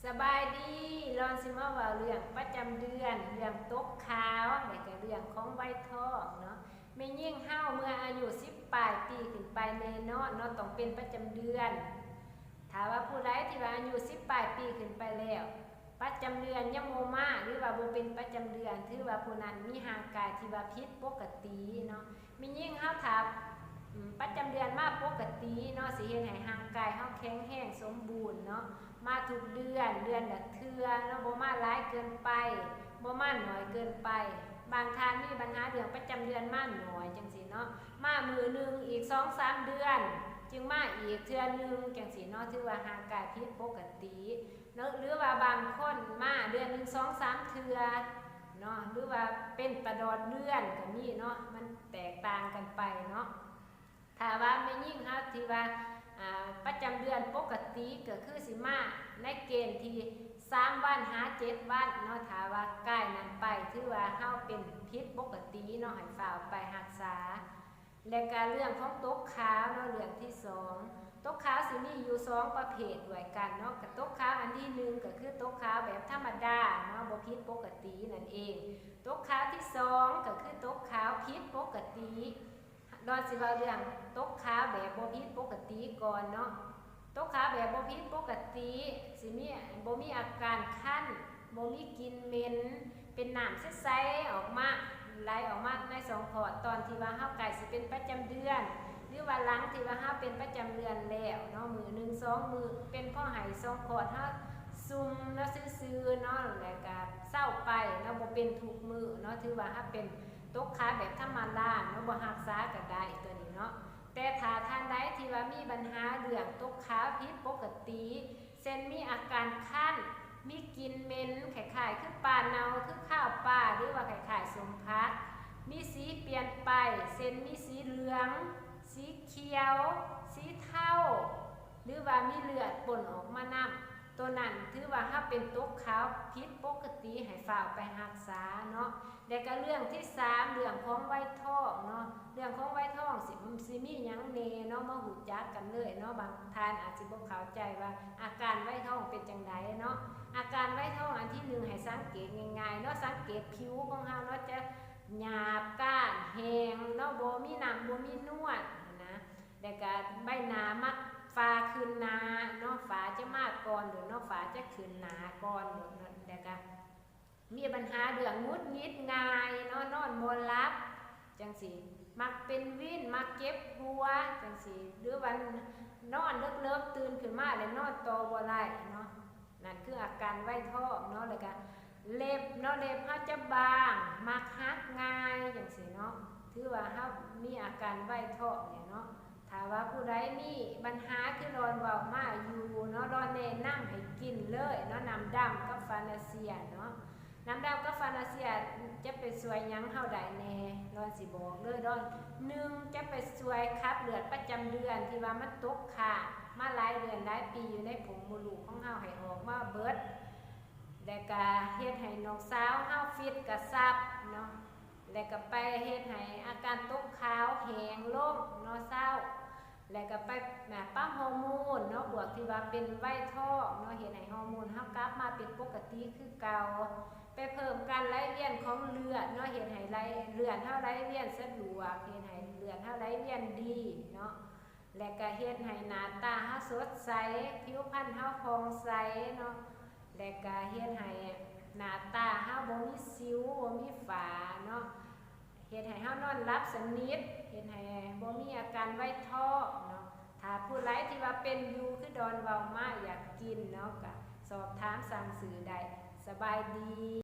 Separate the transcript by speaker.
Speaker 1: สบายดีลองสิมาว่าเรื่องประจำเดือนเรื่องตกขาวและก็เรื่องของไวท้องเนาะไม่ยิ่งเฮาเมื่ออายุ10ปลายปีขึ้นไปแน่นอนเนาะต้องเป็นประจำเดือนถ้าว่าผู้ใดที่ว่าอายุ10ปลายปีขึ้นไปแล้วประจำเดือนยังโมมาหรือว่าบ่เป็นประจำเดือนถือว่าผู้นั้นมีร่างกายที่ว่าผิดปกติเนาะไม่ยิ่งเฮาถ้าประจำเดือนมาปกติเนาะสิเฮ็ดให้ร่างกายเฮาแข็งแรงสมบูรณ์เนาะมาทุกเดือนละเทื่อเนาะบ่มาหลายเกินไปบ่มาน้อยเกินไปบางท่านมีปัญหาเรื่องประจำเดือนมาน้อยจังซี่เนาะมามือนึงอีก 2-3 เดือนจึงมาอีกเทื่อนึงจังซี่เนาะถือว่าร่างกายผิดปกติเนาะหรือว่าบางคนมาเดือนนึง 2-3 เทื่อเนาะหรือว่าเป็นตลอดเดือนก็มีเนาะมันแตกต่างกันไปเนาะถ้าว่าไม่ยิ่งเฮาที่ว่าประจำเดือนปกติก็คือสิมาในเกณฑ์ที่3 วันหา7 วันเนาะถ้าว่าใกล้นั้นไปถือว่าเฮาเป็นผิดปกติเนาะให้ฝ่าไปรักษาและก็เรื่องของตกขาวเนาะเรื่องที่2ตกขาวสิมีอยู่2ประเภทด้วยกันเนาะกับตกขาวอันที่1ก็คือตกขาวแบบธรรมดาเนาะบ่ผิดปกตินั่นเองตกขาวที่2ก็คือตกขาวผิดปกติดอนสิว่าเรื่องตกขาวแบบบ่ผิดปกติก่อนเนาะตกขาวแบบบ่ผิดปกติสิมีบ่มีอาการคันบ่มีกลิ่นเหม็นเป็นน้ำใสๆออกมาไหลออกมาใน2ขอดตอนที่ว่าเฮาใกล้สิเป็นประจำเดือนหรือว่าหลังที่ว่าเฮาเป็นประจำเดือนแล้วเนาะมื้อ1 2มื้อเป็นพ่อไห2ขอดเฮาซุ่มเนาะซื่อๆเนาะแล้วก็เศร้าไปเนาะบ่เป็นทุกมื้อเนาะถือว่าเฮาเป็นตกขาวแบบธรรมดาเนาะบ่รักษาก็ได้ตัวนี้เนาะแต่ถ้าท่านใดที่ว่ามีปัญหาเรื่องตกขาวผิดปกติเช่นมีอาการคันมีกลิ่นเหม็นคล้ายๆคือปลาเน่าคือข้าวปลาหรือว่าคล้ายๆสมพักมีสีเปลี่ยนไปเส้นมีสีเหลืองสีเขียวสีเทาหรือว่ามีเลือดป่นออกมานำตัวนั้นถือว่าถ้าเป็นตกขาวผิดปกติให้ฝ่าไปรักษาเนาะและก็เรื่องที่3เรื่องของไวท้องเนาะเรื่องของไวท้องสิมีหยังแน่เนาะมาหูจักกันเลยเนาะบางท่านอาจสิบ่เข้าใจว่าอาการไวท้องเป็นจังไดเนาะอาการไวท้องอันที่1ให้สังเกตง่ายๆเนาะสังเกตผิวของเฮาเนาะจะหยาบก้านแห้งเนาะบ่มีน้ำบ่มีนวลนะแล้วก็ใบหน้ามักฟ้าขึ้นหน้าเนาะฟ้าจะมากก่อนหรือเนาะฟ้าจะขึ้นหน้าก่อนแล้วก็มีปัญหาเรื่องงุดหงิดง่ายเนาะนอนบ่หลับจังซี่มักเป็นวินมักเจ็บหัวจังซี่หรือวันนอนเลิกๆตื่นขึ้นมาแล้วนอนต่อบ่ได้เนาะนั่นคืออาการไวท้องเนาะแล้วก็เล็บเนาะเล็บเฮาจะบางมักหักง่ายจังซี่เนาะถือว่าเฮามีอาการไวท้องเนี่ยเนาะถ้าว่าผู้ใดมีปัญหาคือรอนเว้ามาอยู่เนาะรอนแนะนำให้กินเลยเนาะน้ำดำกับฟานาเซียเนาะน้ำดำกับฟานาเซียจะไปช่วยหยังเฮาได้แน่รอนสิบอกเลยรอน1จะไปช่วยขับเลือดประจำเดือนที่ว่ามันตกค้างมาหลายเดือนหลายปีอยู่ในผงมดลูกของเฮาให้ออกมาเบิดแล้วก็เฮ็ดให้น้องสาวเฮาฟิตกระชับเนาะแล้วก็ไปเฮ็ดให้อาการตกขาวแห้งลงเนาะเศร้าแล้วก็ไปปั๊มฮอร์โมนเนาะบวกที่ว่าเป็นไวท้องเนาะเฮ็ดให้ฮอร์โมนเฮากลับมาเป็นปกติคือเก่าไปเพิ่มการไหลเวียนของเลือดเนาะเฮ็ดให้เลือดเฮาไหลเวียนสะดวกเฮ็ดให้เลือดเฮาไหลเวียนดีเนาะและก็เฮ็ดให้หน้าตาเฮาสดใสผิวพรรณเฮาผ่องใสเนาะและก็เฮ็ดให้หน้าตาเฮาบ่มีสิวบ่มีฝ้าเนาะเฮ็ดให้เฮานอนหลับสนิทเฮ็ดให้บ่มีอาการไวท้องเนาะถ้าผู้ใดที่ว่าเป็นอยู่คือดอนเว้ามาอยากกินเนาะก็สอบถามสั่งซื้อได้สบายดี